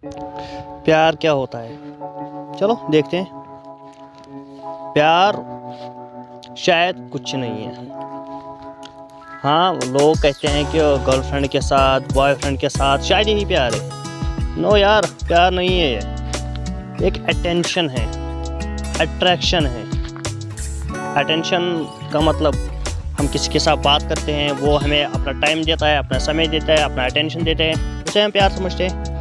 प्यार क्या होता है? चलो देखते हैं। प्यार शायद कुछ नहीं है। हाँ, लोग कहते हैं कि गर्लफ्रेंड के साथ, बॉयफ्रेंड के साथ शायद यही प्यार है। नो यार, प्यार नहीं है ये। एक अटेंशन है, अट्रैक्शन है। अटेंशन का मतलब हम किसी के साथ बात करते हैं, वो हमें अपना टाइम देता है, अपना समय देता है, अपना अटेंशन देते हैं, उसे हम प्यार समझते हैं।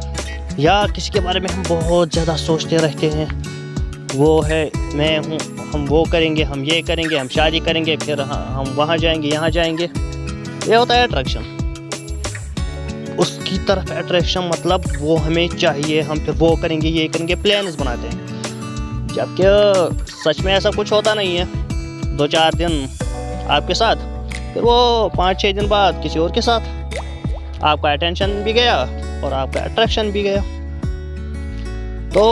या किसी के बारे में हम बहुत ज़्यादा सोचते रहते हैं, वो है, मैं हूँ, हम वो करेंगे, हम ये करेंगे, हम शादी करेंगे, फिर हम वहाँ जाएंगे, यहाँ जाएंगे। ये होता है अट्रैक्शन। उसकी तरफ अट्रैक्शन मतलब वो हमें चाहिए, हम फिर वो करेंगे, ये करेंगे, प्लान्स बनाते हैं। जबकि सच में ऐसा कुछ होता नहीं है। 2-4 दिन आपके साथ, फिर वो 5-6 दिन बाद किसी और के साथ। आपका अटेंशन भी गया और आपका अट्रैक्शन भी गया। तो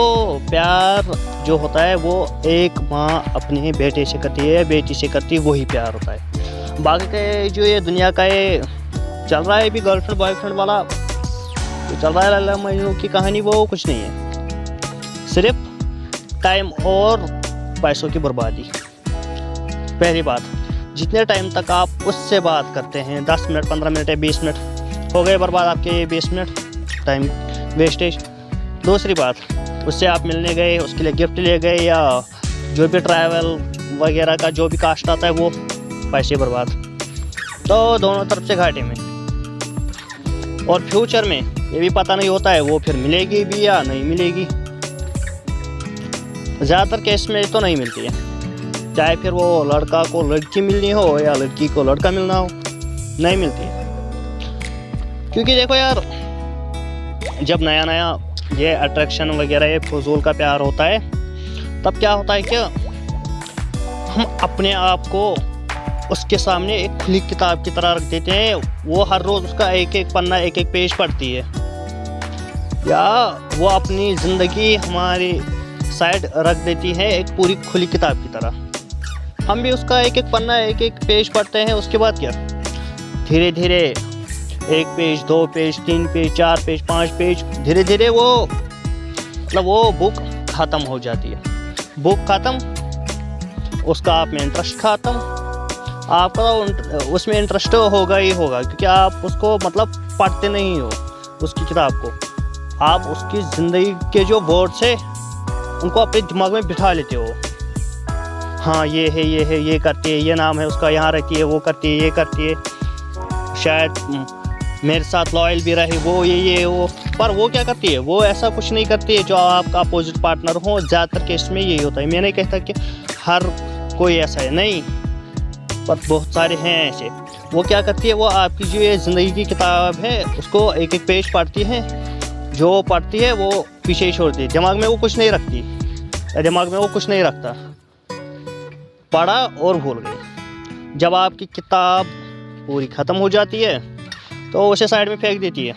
प्यार जो होता है वो एक माँ अपने बेटे से करती है, बेटी से करती है, वही प्यार होता है। बाकी के जो ये दुनिया का ये चल रहा है भी गर्लफ्रेंड बॉयफ्रेंड वाला जो चल रहा है, लैला मजनू की कहानी, वो कुछ नहीं है। सिर्फ टाइम और पैसों की बर्बादी। पहली बात, जितने टाइम तक आप उससे बात करते हैं, 10 मिनट, 15 मिनट या 20 मिनट, हो गए बर्बाद आपके 20 मिनट, टाइम वेस्टेज। दूसरी बात, उससे आप मिलने गए, उसके लिए गिफ्ट ले गए, या जो भी ट्रैवल वगैरह का जो भी कास्ट आता है, वो पैसे बर्बाद। तो दोनों तरफ से घाटे में। और फ्यूचर में ये भी पता नहीं होता है वो फिर मिलेगी भी या नहीं मिलेगी। ज़्यादातर केस में तो नहीं मिलती है, चाहे फिर वो लड़का को लड़की मिलनी हो या लड़की को लड़का मिलना हो, नहीं मिलती है। क्योंकि देखो यार, जब नया नया ये अट्रैक्शन वगैरह, ये फजूल का प्यार होता है, तब क्या होता है कि हम अपने आप को उसके सामने एक खुली किताब की तरह रख देते हैं। वो हर रोज़ उसका एक एक पन्ना, एक एक पेज पढ़ती है, या वो अपनी ज़िंदगी हमारी साइड रख देती है एक पूरी खुली किताब की तरह। हम भी उसका एक एक पन्ना, एक एक पेज पढ़ते हैं। उसके बाद क्या, धीरे धीरे 1 page, 2 page, 3 page, 4 page, 5 page, धीरे धीरे वो मतलब वो बुक ख़त्म हो जाती है। बुक ख़त्म, उसका आप में इंटरेस्ट ख़त्म। आपका उसमें इंटरेस्ट होगा ही होगा, क्योंकि आप उसको मतलब पढ़ते नहीं हो उसकी किताब को। आप उसकी ज़िंदगी के जो वर्ड्स है उनको अपने दिमाग में बिठा लेते हो। हाँ, ये है, ये है, ये करती है, ये नाम है उसका, यहाँ रहती है, वो करती है, ये करती है, शायद मेरे साथ लॉयल भी रहे, वो ये वो। पर वो क्या करती है, वो ऐसा कुछ नहीं करती है जो आपका अपोजिट पार्टनर हो। ज़्यादातर केस में यही होता है। मैं नहीं कहता कि हर कोई ऐसा है, नहीं, पर बहुत सारे हैं ऐसे। वो क्या करती है, वो आपकी जो ये ज़िंदगी की किताब है उसको एक एक पेज पढ़ती है। जो पढ़ती है वो पीछे ही छोड़ती है, दिमाग में वो कुछ नहीं रखती, दिमाग में वो कुछ नहीं रखता। पढ़ा और भूल गई। जब आपकी किताब पूरी ख़त्म हो जाती है तो उसे साइड में फेंक देती है।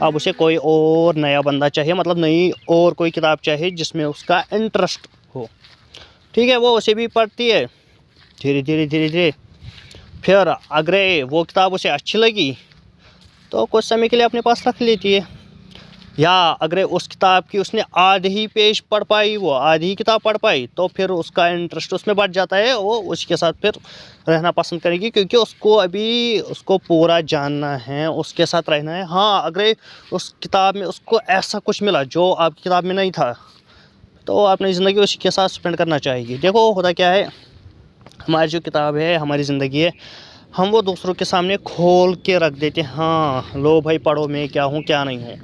अब उसे कोई और नया बंदा चाहिए, मतलब नई और कोई किताब चाहिए जिसमें उसका इंटरेस्ट हो। ठीक है, वो उसे भी पढ़ती है धीरे धीरे धीरे धीरे। फिर अगर वो किताब उसे अच्छी लगी तो कुछ समय के लिए अपने पास रख लेती है। या अगर उस किताब की उसने आधे ही पेज पढ़ पाई, वो आधी ही किताब पढ़ पाई, तो फिर उसका इंटरेस्ट उसमें बढ़ जाता है। वो उसके साथ फिर रहना पसंद करेगी, क्योंकि उसको अभी उसको पूरा जानना है, उसके साथ रहना है। हाँ, अगर उस किताब में उसको ऐसा कुछ मिला जो आपकी किताब में नहीं था, तो अपनी ज़िंदगी उसी के साथ स्पेंड करना चाहिए। देखो होता क्या है, हमारी जो किताब है, हमारी ज़िंदगी है, हम वो दूसरों के सामने खोल के रख देते हैं। हाँ, लो भाई पढ़ो, मैं क्या हूँ क्या नहीं हूँ।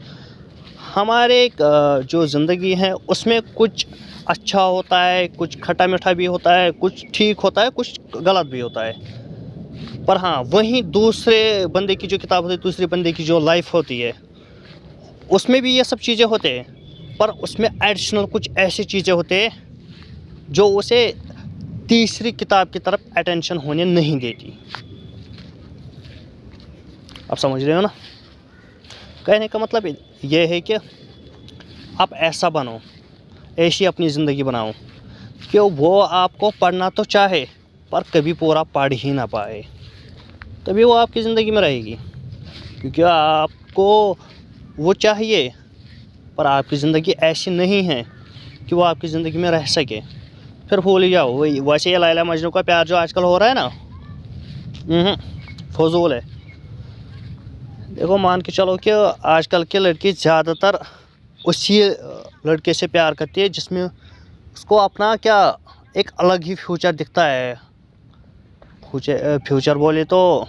हमारे जो ज़िंदगी है उसमें कुछ अच्छा होता है, कुछ खट्टा मीठा भी होता है, कुछ ठीक होता है, कुछ गलत भी होता है। पर हाँ, वहीं दूसरे बंदे की जो किताब होती है, दूसरे बंदे की जो लाइफ होती है, उसमें भी ये सब चीज़ें होते हैं, पर उसमें एडिशनल कुछ ऐसी चीज़ें होते हैं जो उसे तीसरी किताब की तरफ अटेंशन होने नहीं देती। आप समझ रहे हो ना? कहने का मतलब ये है कि आप ऐसा बनो, ऐसी अपनी ज़िंदगी बनाओ कि वो आपको पढ़ना तो चाहे पर कभी पूरा पढ़ ही ना पाए, तभी वो आपकी ज़िंदगी में रहेगी। क्योंकि आपको वो चाहिए पर आपकी ज़िंदगी ऐसी नहीं है कि वो आपकी ज़िंदगी में रह सके, फिर भूल ही जाओ। वही वैसे ये लैला मजनू का प्यार जो आजकल हो रहा है ना, फजूल है। देखो मान के चलो कि आजकल की लड़की ज़्यादातर उसी लड़के से प्यार करती है जिसमें उसको अपना क्या एक अलग ही फ्यूचर दिखता है। फ्यूचर बोले तो